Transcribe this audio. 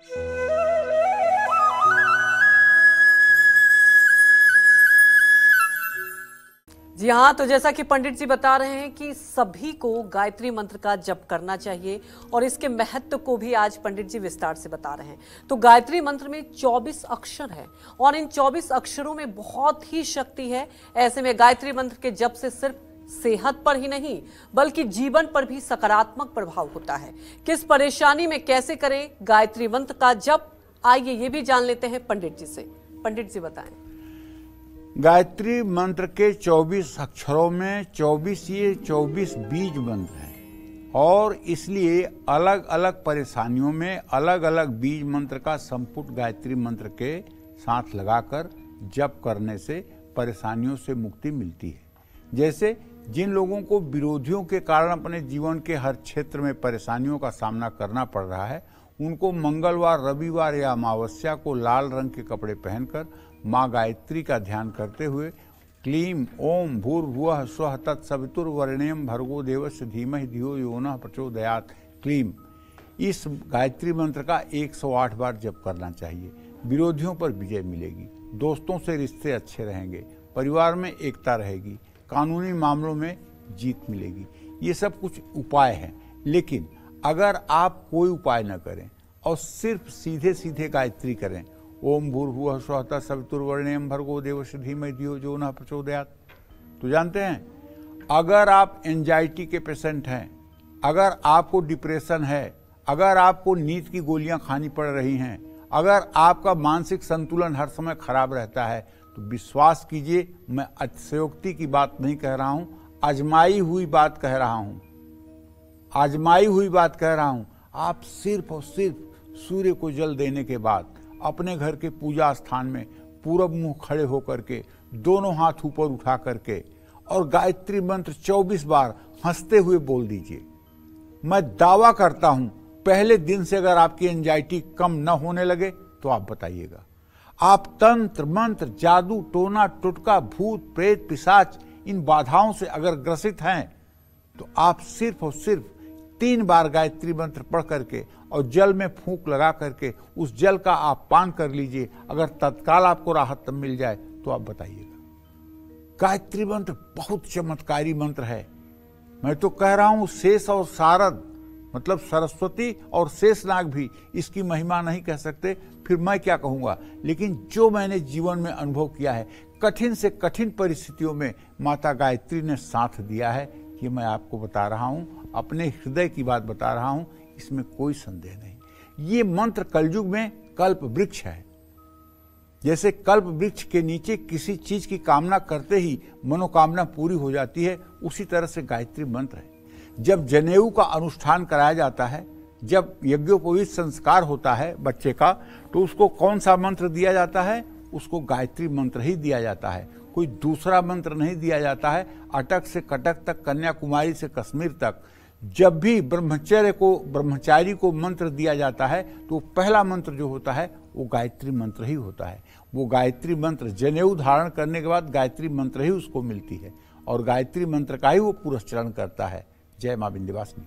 जी हाँ, तो जैसा कि पंडित जी बता रहे हैं कि सभी को गायत्री मंत्र का जप करना चाहिए और इसके महत्व को भी आज पंडित जी विस्तार से बता रहे हैं। तो गायत्री मंत्र में 24 अक्षर है और इन 24 अक्षरों में बहुत ही शक्ति है। ऐसे में गायत्री मंत्र के जप से सिर्फ सेहत पर ही नहीं बल्कि जीवन पर भी सकारात्मक प्रभाव होता है। किस परेशानी में कैसे करें गायत्री मंत्र का जप, आइए ये भी जान लेते हैं पंडित जी से। पंडित जी बताएं। गायत्री मंत्र के 24 अक्षरों में 24 बीज मंत्र हैं और इसलिए अलग अलग परेशानियों में अलग अलग बीज मंत्र का संपुट गायत्री मंत्र के साथ लगाकर जप करने से परेशानियों से मुक्ति मिलती है। जैसे जिन लोगों को विरोधियों के कारण अपने जीवन के हर क्षेत्र में परेशानियों का सामना करना पड़ रहा है, उनको मंगलवार, रविवार या अमावस्या को लाल रंग के कपड़े पहनकर माँ गायत्री का ध्यान करते हुए क्लीम ओम भूर्भुवः स्वः तत्सवितुर्वरेण्यं भर्गो देवस्य धीमहि धियो यो नः प्रचोदयात् क्लीम, इस गायत्री मंत्र का 108 बार जप करना चाहिए। विरोधियों पर विजय मिलेगी, दोस्तों से रिश्ते अच्छे रहेंगे, परिवार में एकता रहेगी, कानूनी मामलों में जीत मिलेगी। ये सब कुछ उपाय हैं, लेकिन अगर आप कोई उपाय न करें और सिर्फ सीधे सीधे गायत्री करें, ओम भूर्भुवः स्वः तत्सवितुर्वरेण्यं भर्गो देवस्य धीमहि धियो यो नः प्रचोदयात्, तो जानते हैं अगर आप एंजाइटी के पेशेंट हैं, अगर आपको डिप्रेशन है, अगर आपको नींद की गोलियां खानी पड़ रही हैं, अगर आपका मानसिक संतुलन हर समय खराब रहता है, तो विश्वास कीजिए, मैं अतिशयोक्ति की बात नहीं कह रहा हूं, आजमाई हुई बात कह रहा हूं, आजमाई हुई बात कह रहा हूं। आप सिर्फ और सिर्फ सूर्य को जल देने के बाद अपने घर के पूजा स्थान में पूरब मुंह खड़े होकर के दोनों हाथ ऊपर उठा करके और गायत्री मंत्र 24 बार हंसते हुए बोल दीजिए। मैं दावा करता हूं पहले दिन से अगर आपकी एंजाइटी कम न होने लगे तो आप बताइएगा। आप तंत्र मंत्र, जादू, टोना टुटका, भूत प्रेत, पिशाच, इन बाधाओं से अगर ग्रसित हैं तो आप सिर्फ और सिर्फ 3 बार गायत्री मंत्र पढ़ करके और जल में फूंक लगा करके उस जल का आप पान कर लीजिए। अगर तत्काल आपको राहत मिल जाए तो आप बताइएगा। गायत्री मंत्र बहुत चमत्कारी मंत्र है। मैं तो कह रहा हूं शेष और शारद मतलब सरस्वती और शेषनाग भी इसकी महिमा नहीं कह सकते, फिर मैं क्या कहूंगा। लेकिन जो मैंने जीवन में अनुभव किया है, कठिन से कठिन परिस्थितियों में माता गायत्री ने साथ दिया है, ये मैं आपको बता रहा हूं, अपने हृदय की बात बता रहा हूं, इसमें कोई संदेह नहीं। ये मंत्र कलयुग में कल्प वृक्ष है। जैसे कल्प वृक्ष के नीचे किसी चीज की कामना करते ही मनोकामना पूरी हो जाती है, उसी तरह से गायत्री मंत्र है। जब जनेऊ का अनुष्ठान कराया जाता है, जब यज्ञोपवीत संस्कार होता है बच्चे का, तो उसको कौन सा मंत्र दिया जाता है? उसको गायत्री मंत्र ही दिया जाता है, कोई दूसरा मंत्र नहीं दिया जाता है। अटक से कटक तक, कन्याकुमारी से कश्मीर तक जब भी ब्रह्मचारी को मंत्र दिया जाता है तो पहला मंत्र जो होता है वो गायत्री मंत्र ही होता है। वो गायत्री मंत्र जनेऊ धारण करने के बाद गायत्री मंत्र ही उसको मिलती है और गायत्री मंत्र का ही वो पुरस्चरण करता है। जय मां विंध्यवासिनी।